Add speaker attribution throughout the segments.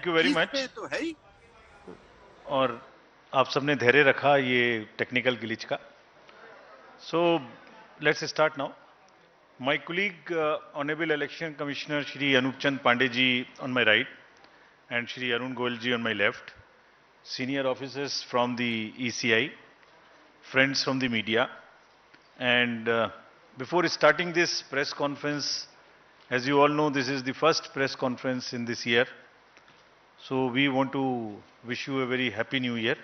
Speaker 1: Thank you very much.
Speaker 2: तो है ही।
Speaker 1: और आप सबने धैर्य रखा ये टेक्निकल ग्लिच का। So let's start now. My colleague honourable election commissioner Shri Anup Chand Pandey ji on my right and Shri Arun Goyal ji on my left, senior officers from the ECI, friends from the media, and before starting this press conference, as you all know, this is the first press conference in this year, so we want to wish you a very happy new year,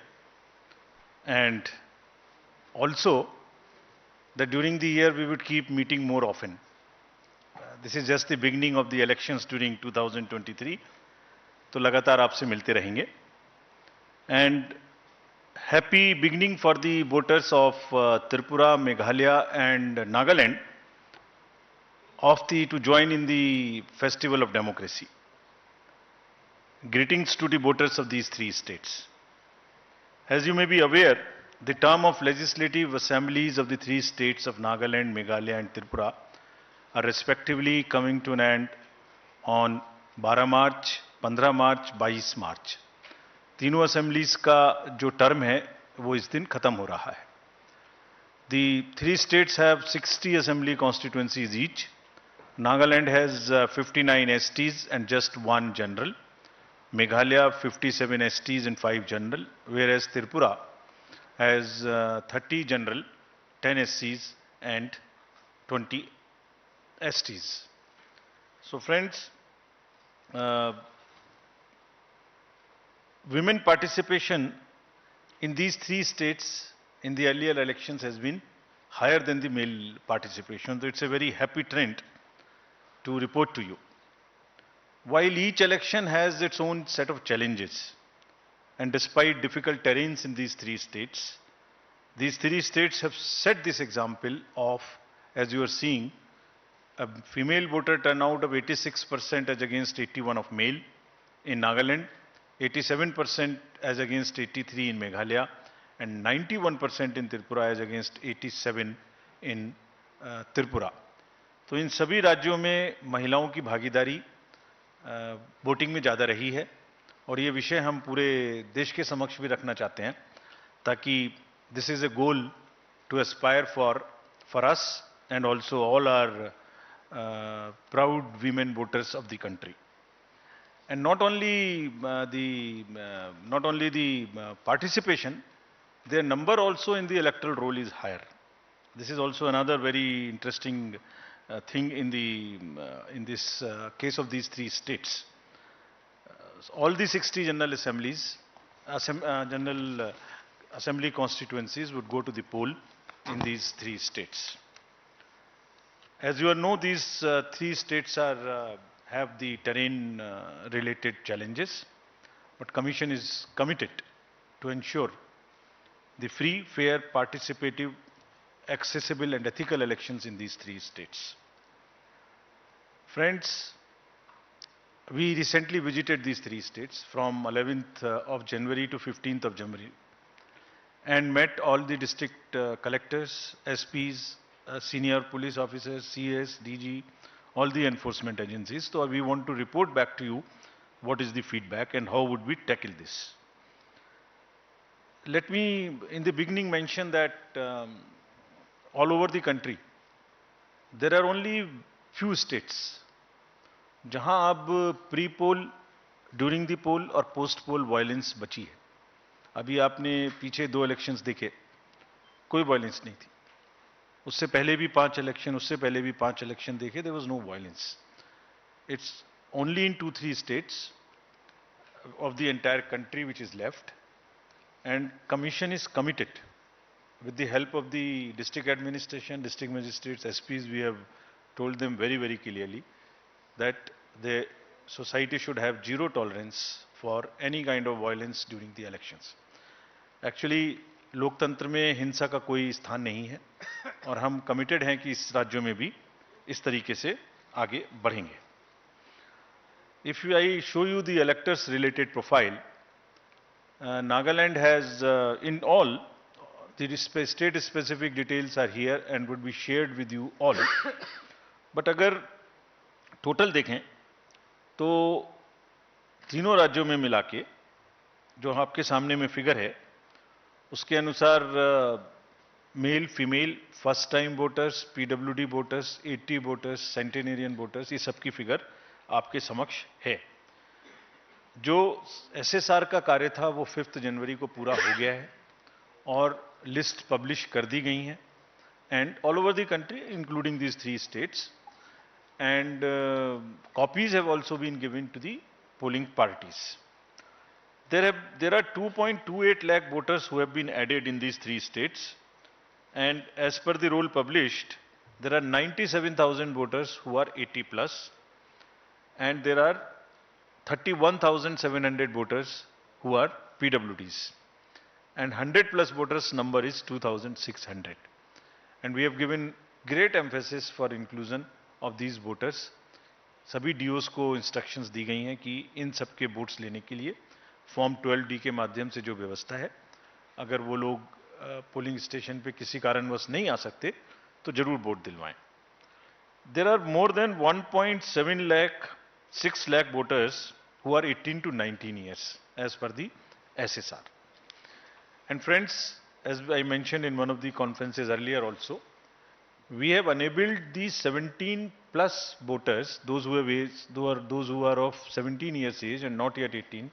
Speaker 1: and also that during the year we would keep meeting more often. This is just the beginning of the elections during 2023. तो लगातार आपसे मिलते रहेंगे and happy beginning for the voters of Tripura, Meghalaya and Nagaland of the two join in the festival of democracy. Greetings to the voters of these three states. As you may be aware, the term of legislative assemblies of the three states of Nagaland, Meghalaya and Tripura are respectively coming to an end on 12 मार्च, 15 मार्च, 22 मार्च. तीनों assemblies का जो term है वो इस दिन खत्म हो रहा है. The three states have 60 assembly constituencies each. Nagaland has 59 STs and just one general. Meghalaya 57 STs and 5 general, whereas Tripura has 30 general, 10 SCs and 20 STs. So friends, women participation in these three states in the earlier elections has been higher than the male participation. So it's a very happy trend to report to you. While each election has its own set of challenges, and despite difficult terrains in these three states have set this example of, as you are seeing, a female voter turnout of 86% as against 81% of male in Nagaland, 87% as against 83% in Meghalaya, and 91% in Tripura as against 87% in Tripura. तो इन सभी राज्यों में महिलाओं की भागीदारी voting में ज़्यादा रही है और ये विषय हम पूरे देश के समक्ष भी रखना चाहते हैं ताकि this is a goal to aspire for us and also all our proud women voters of the country. And not only the participation, their number also in the electoral roll is higher. This is also another very interesting thing in this case of these three states. All the 60 general assemblies, general assembly constituencies would go to the poll in these three states. As you all know, these three states have the terrain related challenges, but Commission is committed to ensure the free, fair, participative, accessible and ethical elections in these three states. Friends, we recently visited these three states from 11th of January to 15th of January and met all the district collectors, SPs, senior police officers, CS, DG, all the enforcement agencies. So we want to report back to you what is the feedback and how would we tackle this. Let me in the beginning mention that all over the country there are only few states जहां अब pre poll, during the पोल और post पोल violence बची है. अभी आपने पीछे 2 elections देखे, कोई वायलेंस नहीं थी. उससे पहले भी 5 इलेक्शन, उससे पहले भी 5 इलेक्शन देखे, there was no violence. It's only in 2-3 states of the entire country which is left, and Commission is committed with the help of the district administration, district magistrates, SPs. We have told them very, very clearly that the society should have zero tolerance for any kind of violence during the elections. Actually, लोकतंत्र में हिंसा का कोई स्थान नहीं है और हम कमिटेड हैं कि इस राज्यों में भी इस तरीके से आगे बढ़ेंगे. If I show you the electors related profile, Nagaland has in all the state specific details are here and would be shared with you all. But अगर total देखें तो तीनों राज्यों में मिला के जो आपके सामने में फिगर है उसके अनुसार male female first time voters, PWD voters, 80 voters, centenarian voters, ये सबकी फिगर आपके समक्ष है। जो एसएसआर का कार्य था वो 5 जनवरी को पूरा हो गया है और लिस्ट पब्लिश कर दी गई है and all over the country including these 3 states, and copies have also been given to the polling parties. There are 2.28 lakh voters who have been added in these 3 states, and as per the roll published, there are 97,000 voters who are 80 plus, and there are 31,700 voters who are PWDs, and 100 plus voters number is 2,600, and we have given great emphasis for inclusion of these voters. सभी DOs को instructions दी गई हैं कि इन सबके votes लेने के लिए form 12D के माध्यम से जो व्यवस्था है, अगर वो लोग पोलिंग स्टेशन पे किसी कारणवश नहीं आ सकते तो जरूर वोट दिलवाएं। There are more than 1.7 lakh 6 lakh voters who are 18 to 19 years as per the SSR. And friends, as I mentioned in one of the conferences earlier also, we have enabled these 17 plus voters, those who are of 17 years age and not yet 18,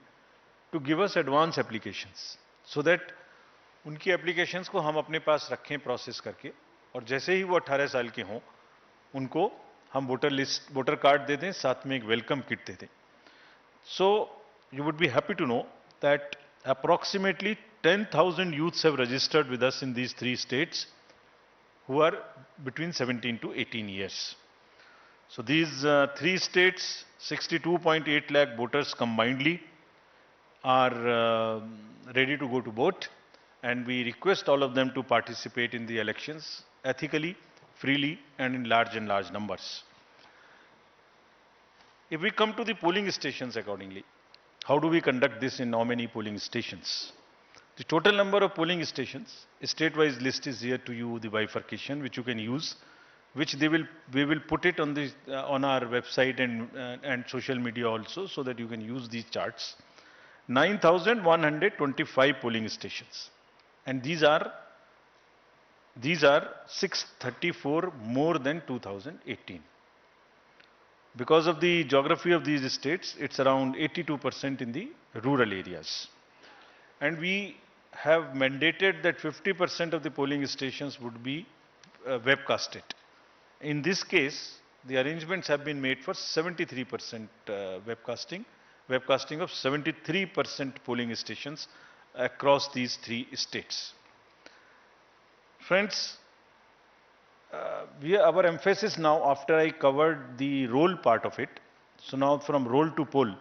Speaker 1: to give us advance applications, so that उनकी applications को हम अपने पास रखें process करके, और जैसे ही वो 18 साल के हों उनको हम वोटर कार्ड दे दें, साथ में एक वेलकम किट दे दें। So you would be happy to know that approximately 10,000 youths have registered with us in these 3 states who are between 17 to 18 years. So these 3 states, 62.8 lakh voters combinedly are ready to go to vote, and we request all of them to participate in the elections ethically, freely, and in large numbers. If we come to the polling stations accordingly, how do we conduct this in how many polling stations? The total number of polling stations, a state-wise list is here to you, the bifurcation which you can use, which we will put it on the on our website and social media also, so that you can use these charts. 9,125 polling stations, and these are 634 more than 2018. Because of the geography of these states, it's around 82% in the rural areas, and we have mandated that 50% of the polling stations would be webcasted. In this case, the arrangements have been made for 73% webcasting of 73% polling stations across these 3 states. Friends, our emphasis now, after I covered the roll part of it, so now from roll to poll.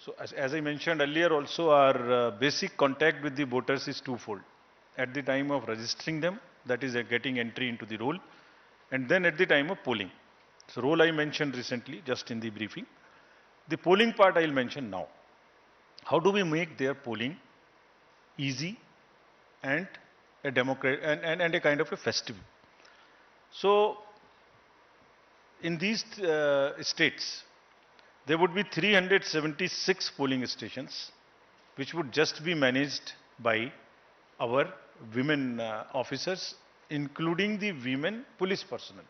Speaker 1: So as I mentioned earlier also, our basic contact with the voters is twofold. At the time of registering them, that is getting entry into the roll, and then at the time of polling. So roll I mentioned recently just in the briefing. The polling part I will mention now. How do we make their polling easy and a kind of a festive? So in these states, there would be 376 polling stations, which would just be managed by our women officers, including the women police personnel.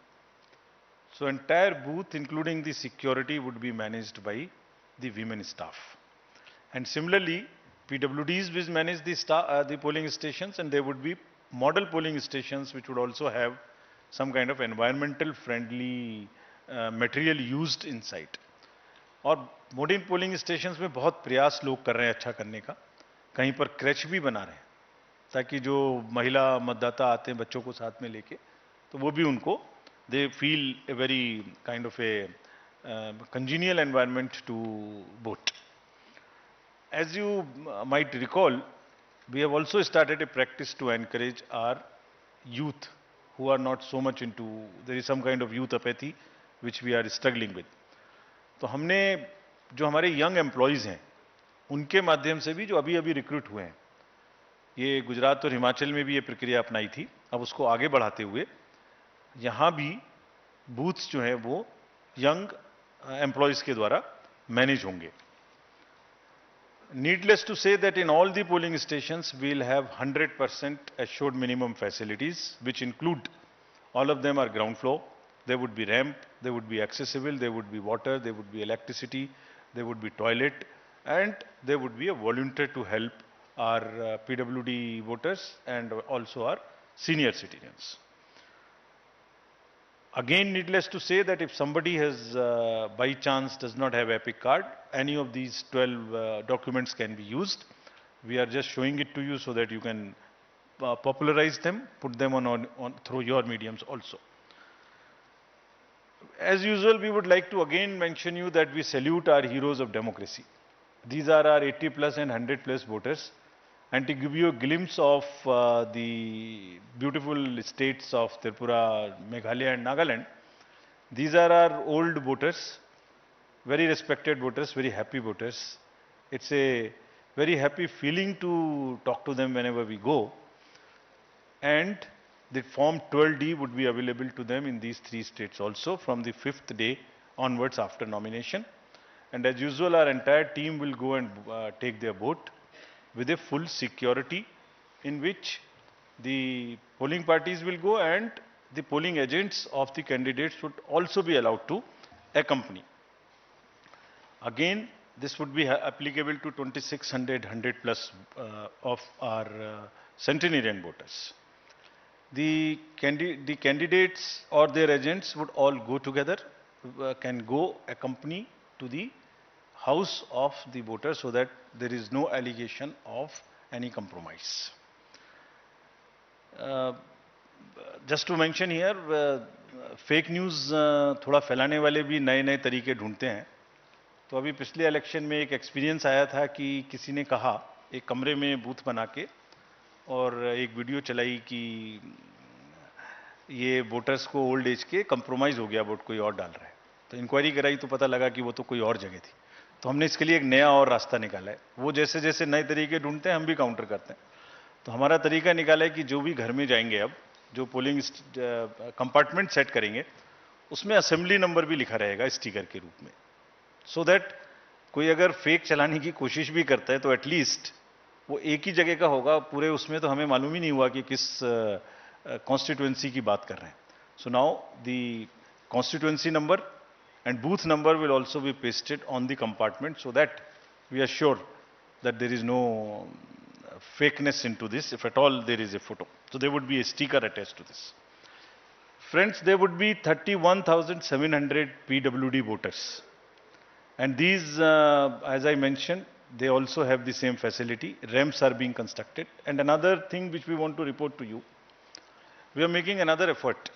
Speaker 1: So entire booth, including the security, would be managed by the women staff. And similarly, PWDs will manage the polling stations, and there would be model polling stations which would also have some kind of environmental friendly material used inside. और modern polling stations में बहुत प्रयास लोग कर रहे हैं अच्छा करने का, कहीं पर क्रैच भी बना रहे हैं ताकि जो महिला मतदाता आते हैं बच्चों को साथ में लेके, तो वो भी उनको they feel a very kind of A congenial environment to vote. As you might recall, we have also started a practice to encourage our youth who are not so much into, there is some kind of youth apathy which we are struggling with. तो हमने जो हमारे young employees हैं उनके माध्यम से भी जो अभी अभी रिक्रूट हुए हैं, ये गुजरात और हिमाचल में भी ये प्रक्रिया अपनाई थी, अब उसको आगे बढ़ाते हुए यहाँ भी बूथ्स जो हैं वो यंग एम्प्लॉइज के द्वारा मैनेज होंगे. Needless to say that in all the polling stations, we'll have 100% assured minimum facilities, which include all of them are ground floor. There would be ramp, there would be accessible, there would be water, there would be electricity, there would be toilet, and there would be a volunteer to help our PWD voters and also our senior citizens. Again, needless to say that if somebody has by chance does not have EPIC card, any of these 12 documents can be used. We are just showing it to you so that you can popularize them, put them on through your mediums also. As usual, we would like to again mention you that we salute our heroes of democracy. These are our 80 plus and 100 plus voters. And to give you a glimpse of the beautiful states of Tripura, Meghalaya and Nagaland, these are our old voters, very respected voters, very happy voters. It's a very happy feeling to talk to them whenever we go. And the form 12D would be available to them in these 3 states also from the 5th day onwards after nomination. And as usual, our entire team will go and take their vote with a full security in which the polling parties will go and the polling agents of the candidates would also be allowed to accompany. Again, this would be applicable to 2600 100 plus of our centenarian voters. The candidates or their agents would all go together, can go accompany to the house of the voter so that there is no allegation of any compromise. Just to mention here, fake news थोड़ा फैलाने वाले भी नए नए तरीके ढूंढते हैं. तो अभी पिछले इलेक्शन में एक एक्सपीरियंस आया था कि किसी ने कहा एक कमरे में बूथ बना के और एक वीडियो चलाई कि ये वोटर्स को ओल्ड एज के कंप्रोमाइज हो गया, वोट कोई और डाल रहा है. तो इंक्वायरी कराई तो पता लगा कि वो तो कोई और जगह थी. तो हमने इसके लिए एक नया और रास्ता निकाला है. वो जैसे जैसे नए तरीके ढूंढते हैं हम भी काउंटर करते हैं. तो हमारा तरीका निकाला है कि जो भी घर में जाएंगे अब जो पोलिंग कंपार्टमेंट सेट करेंगे उसमें असेंबली नंबर भी लिखा रहेगा स्टिकर के रूप में, सो दैट कोई अगर फेक चलाने की कोशिश भी करता है तो एटलीस्ट वो एक ही जगह का होगा. पूरे उसमें तो हमें मालूम ही नहीं हुआ कि किस कॉन्स्टिट्यूएंसी की बात कर रहे हैं. So now the constituency number and booth number will also be pasted on the compartment so that we are sure that there is no fakeness into this, if at all there is a photo. So there would be a sticker attached to this. Friends, there would be 31,700 PWD voters. And these, as I mentioned, they also have the same facility. Ramps are being constructed. And another thing which we want to report to you, we are making another effort.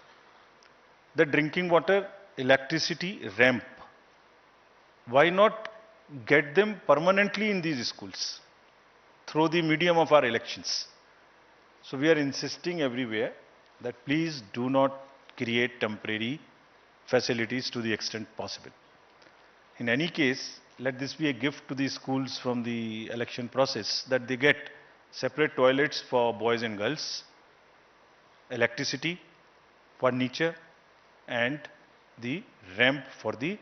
Speaker 1: The drinking water, electricity, ramp. Why not get them permanently in these schools through the medium of our elections? So we are insisting everywhere that please do not create temporary facilities to the extent possible. In any case, let this be a gift to the schools from the election process that they get separate toilets for boys and girls, electricity, furniture, and the ramp for the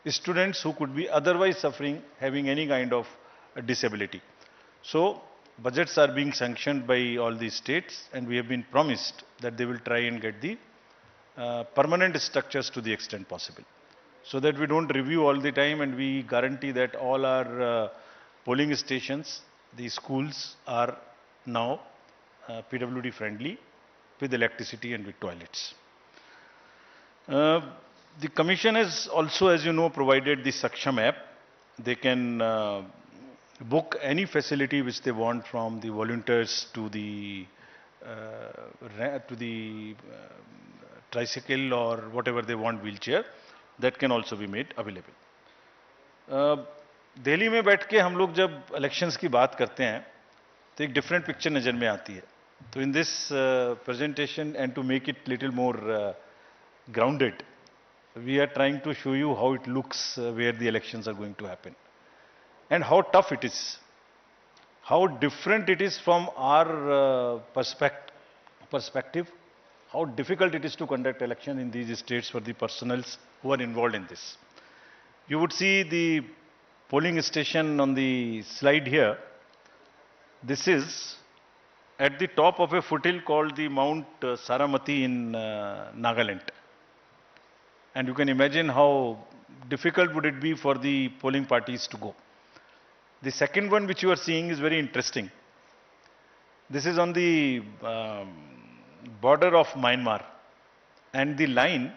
Speaker 1: students who could be otherwise suffering, having any kind of disability. So budgets are being sanctioned by all these states and we have been promised that they will try and get the permanent structures to the extent possible, so that we don't review all the time and we guarantee that all our polling stations, the schools are now PWD friendly with electricity and with toilets. The Commission has also, as you know, provided the Saksham app. They can book any facility which they want, from the volunteers to the tricycle or whatever they want, wheelchair, that can also be made available. Delhi में बैठ के हम लोग जब elections की बात करते हैं तो एक डिफरेंट पिक्चर नज़र में आती है. तो in this presentation and to make it little more grounded, we are trying to show you how it looks where the elections are going to happen and how tough it is, how different it is from our perspective, how difficult it is to conduct election in these states for the personals who are involved in this. You would see the polling station on the slide here. This is at the top of a foothill called the Mount Saramati in Nagaland. And you can imagine how difficult would it be for the polling parties to go. The second one which you are seeing is very interesting. This is on the border of Myanmar, and the line,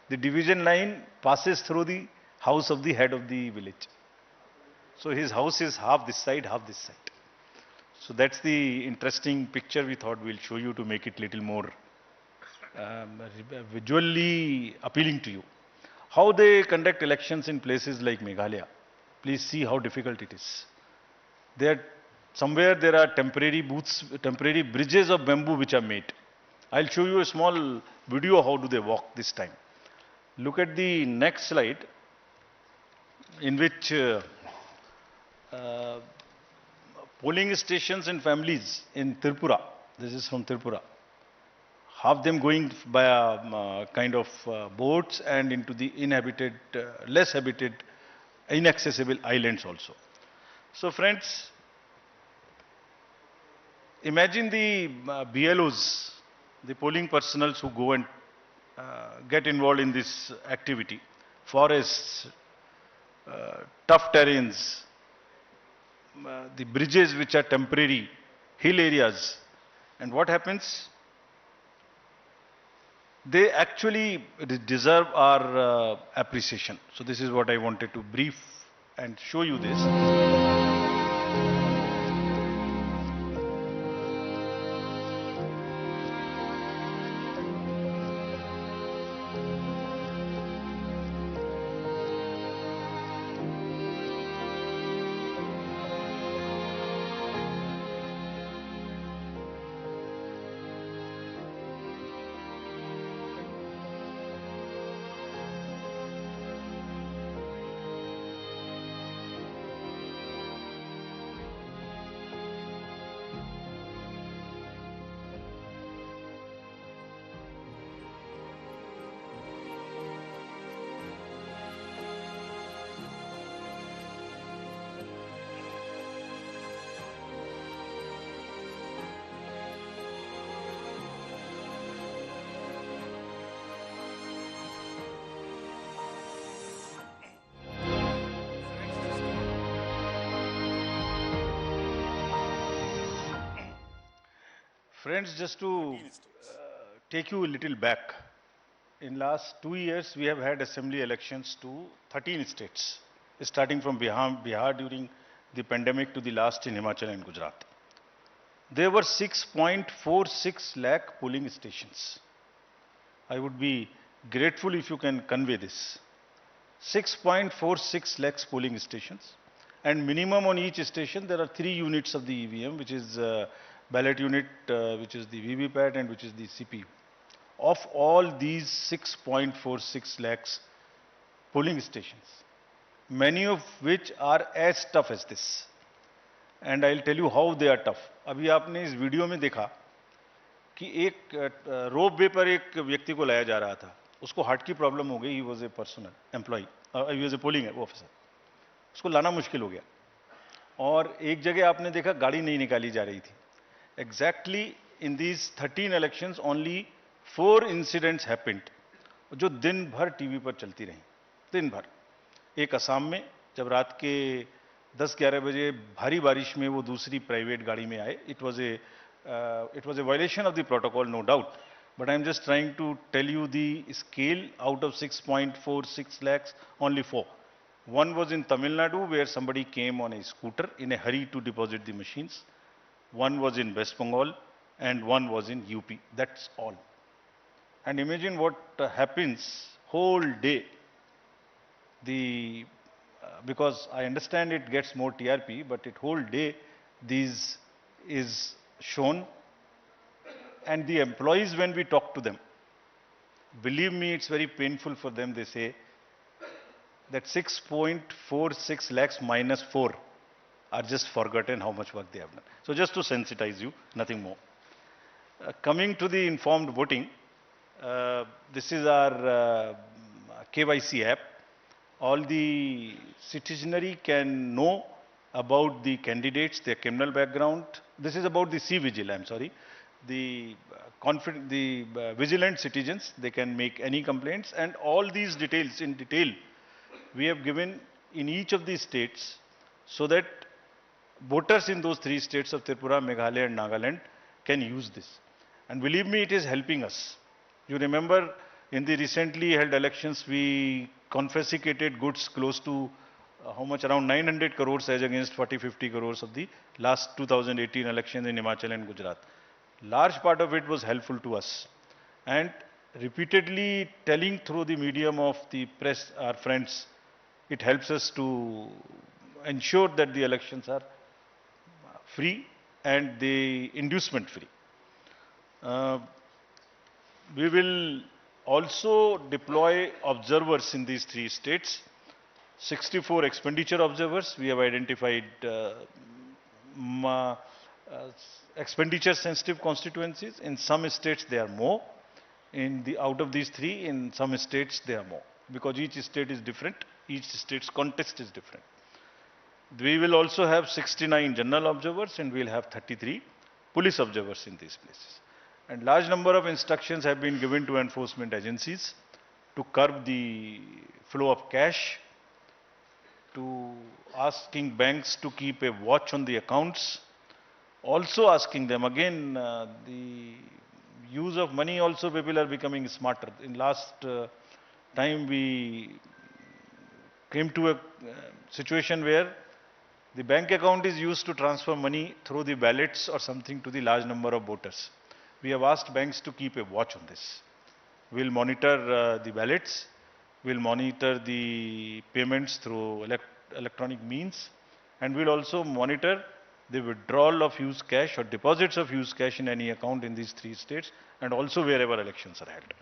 Speaker 1: the division line, passes through the house of the head of the village. So his house is half this side, half this side. So that's the interesting picture we thought we'll show you to make it little more visually appealing to you. How they conduct elections in places like Meghalaya. Please see how difficult it is. Somewhere there are temporary booths, temporary bridges of bamboo which are made. I'll show you a small video how do they walk this time. Look at the next slide, in which polling stations and families in Tripura. This is from Tripura. Half them going by kind of boats and into the inhabited, less habited, inaccessible islands also. So friends, imagine the BLOs, the polling personals who go and get involved in this activity. Forests, tough terrains, the bridges which are temporary, hill areas. And what happens? They actually deserve our appreciation. So this is what I wanted to brief and show you this. Friends, just to take you a little back, in last 2 years we have had assembly elections to 13 states, starting from Bihar during the pandemic to the last in Himachal and Gujarat. There were 6.46 lakh polling stations. I would be grateful if you can convey this. 6.46 lakhs polling stations, and minimum on each station there are 3 units of the EVM, which is ballot unit, which is the VVPAT and which is the CPU. Of all these 6.46 lakhs polling stations, many of which are as tough as this. And I'll tell you how they are tough. अभी आपने इस video में देखा कि एक रोप वे पर एक व्यक्ति को लाया जा रहा था. उसको हार्ट की प्रॉब्लम हो गई. He was a personal employ, he was a polling officer. उसको लाना मुश्किल हो गया. और एक जगह आपने देखा गाड़ी नहीं निकाली जा रही थी. Exactly in these 13 elections, only 4 incidents happened, जो दिन भर टीवी पर चलती रहीं. दिन भर. एक असम में जब रात के 10-11 बजे भारी बारिश में वो दूसरी प्राइवेट गाड़ी में आए. It was a violation of the protocol, no doubt. But I'm just trying to tell you the scale. Out of 6.46 lakhs, only 4. One was in Tamil Nadu, where somebody came on a scooter in a hurry to deposit the machines. One was in West Bengal, and one was in UP. That's all. And imagine what happens whole day. Because I understand it gets more TRP, but it whole day these is shown. And the employees, when we talk to them, believe me, it's very painful for them. They say that 6.46 lakhs minus 4 are just forgotten how much work they have done. So just to sensitize you, nothing more. Coming to the informed voting, this is our KYC app. all the citizenry can know about the candidates, their criminal background. This is about the C-Vigil, I'm sorry. The vigilant citizens, they can make any complaints, and all these details in detail we have given in each of these states so that voters in those three states of Tripura, Meghalaya and Nagaland can use this. And believe me, it is helping us. You remember in the recently held elections, we confiscated goods close to how much, around 900 crores as against 40-50 crores of the last 2018 elections in Himachal and Gujarat. Large part of it was helpful to us. And repeatedly telling through the medium of the press, our friends, it helps us to ensure that the elections are free and the inducement free. We will also deploy observers in these three states. 64 expenditure observers. We have identified expenditure sensitive constituencies. In some states there are more. Out of these three, in some states there are more. Because each state is different. Each state's context is different. We will also have 69 general observers and we will have 33 police observers in these places. And large number of instructions have been given to enforcement agencies to curb the flow of cash, to asking banks to keep a watch on the accounts, also asking them, again, the use of money also people are becoming smarter. In last time we came to a situation where the bank account is used to transfer money through the ballots or something to the large number of voters. We have asked banks to keep a watch on this. We'll monitor the ballots, we'll monitor the payments through electronic means, and we'll also monitor the withdrawal of used cash or deposits of used cash in any account in these three states and also wherever elections are held.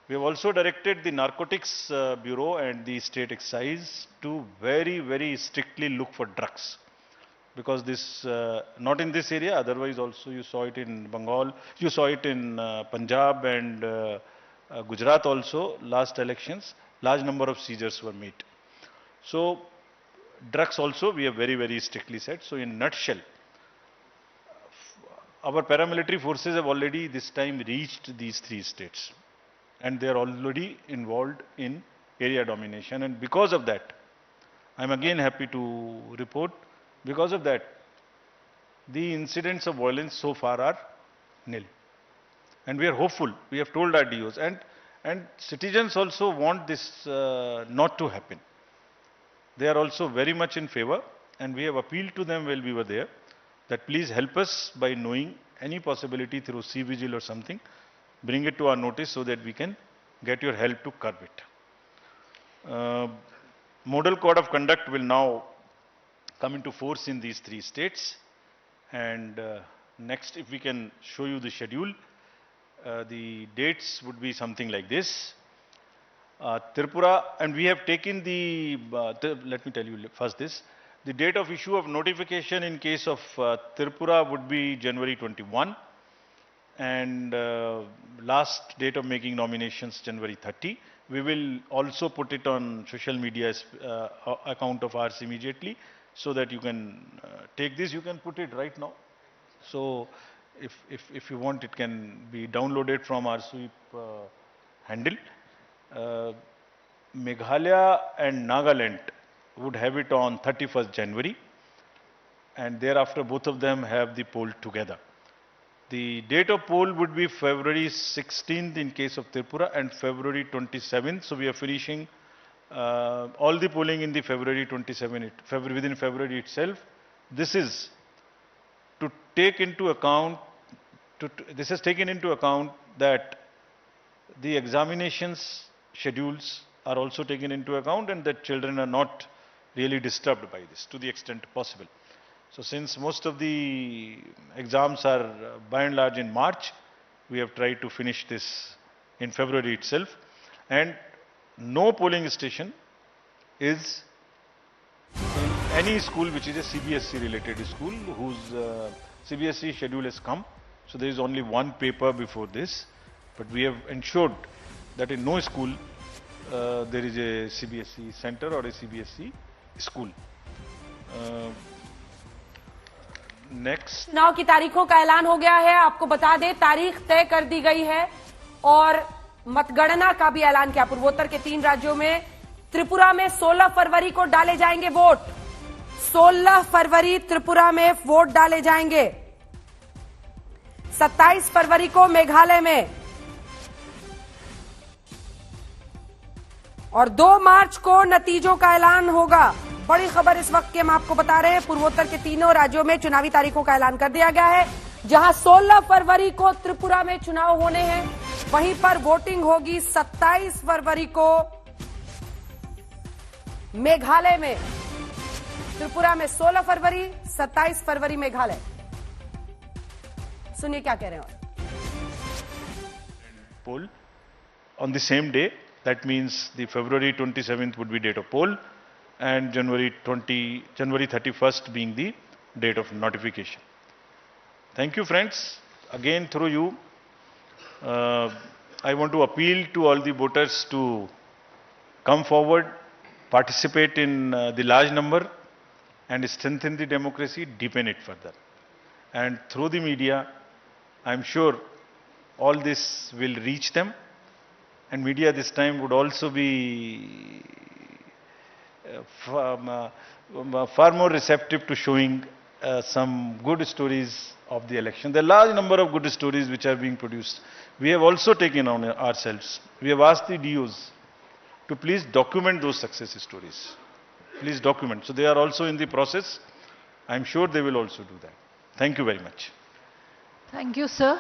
Speaker 1: We have also directed the Narcotics Bureau and the State Excise to very, very strictly look for drugs. Because this, not in this area, otherwise also you saw it in Bengal, you saw it in Punjab and Gujarat also, last elections, large number of seizures were made. So, drugs also we have very, very strictly said. So, in nutshell, our paramilitary forces have already this time reached these three states. And they are already involved in area domination. And because of that, I am again happy to report, because of that, the incidents of violence so far are nil. And we are hopeful. We have told our DOs. And citizens also want this not to happen. They are also very much in favor. And we have appealed to them while we were there that please help us by knowing any possibility through C-Vigil or something. Bring it to our notice so that we can get your help to curb it. Model Code of Conduct will now come into force in these three states. And next, if we can show you the schedule, the dates would be something like this. Tripura, and we have taken let me tell you first this. The date of issue of notification in case of Tripura would be January 21. And last date of making nominations January 30. We will also put it on social media account of ours immediately so that you can take this. You can put it right now. So if you want, it can be downloaded from our sweep handle. Meghalaya and Nagaland would have it on 31st January. And thereafter both of them have the poll together. The date of poll would be February 16th in case of Tripura and February 27th. So we are finishing all the polling in the February 27th, within February itself. This is to take into account, this has taken into account that the examinations schedules are also taken into account and that children are not really disturbed by this to the extent possible. So since most of the exams are by and large in March, we have tried to finish this in February itself. And no polling station is in any school which is a CBSE related school whose CBSE schedule has come. So there is only one paper before this. But we have ensured that in no school there is a CBSE center or a CBSE school. Next.
Speaker 2: चुनाव की तारीखों का ऐलान हो गया है। आपको बता दें तारीख तय कर दी गई है और मतगणना का भी ऐलान किया। पूर्वोत्तर के 3 राज्यों में त्रिपुरा में 16 फरवरी को डाले जाएंगे वोट। 16 फरवरी त्रिपुरा में वोट डाले जाएंगे। 27 फरवरी को मेघालय में और 2 मार्च को नतीजों का ऐलान होगा। बड़ी खबर इस वक्त की हम आपको बता रहे हैं, पूर्वोत्तर के 3 राज्यों में चुनावी तारीखों का ऐलान कर दिया गया है। जहां 16 फरवरी को त्रिपुरा में चुनाव होने हैं, वहीं पर वोटिंग होगी 27 फरवरी को मेघालय में। त्रिपुरा में 16 फरवरी, 27 फरवरी मेघालय। सुनिए क्या कह रहे हैं।
Speaker 1: Poll on the same day. That means the February 27th would be date of poll, and January 31st being the date of notification. Thank you, friends. Again, through you, I want to appeal to all the voters to come forward, participate in the large number, and strengthen the democracy, deepen it further. And through the media, I'm sure all this will reach them. And media this time would also be far more receptive to showing some good stories of the election. There are large number of good stories which are being produced. We have also taken on ourselves. We have asked the DOs to please document those success stories. Please document. So they are also in the process. I'm sure they will also do that. Thank you very much.
Speaker 3: Thank you, sir.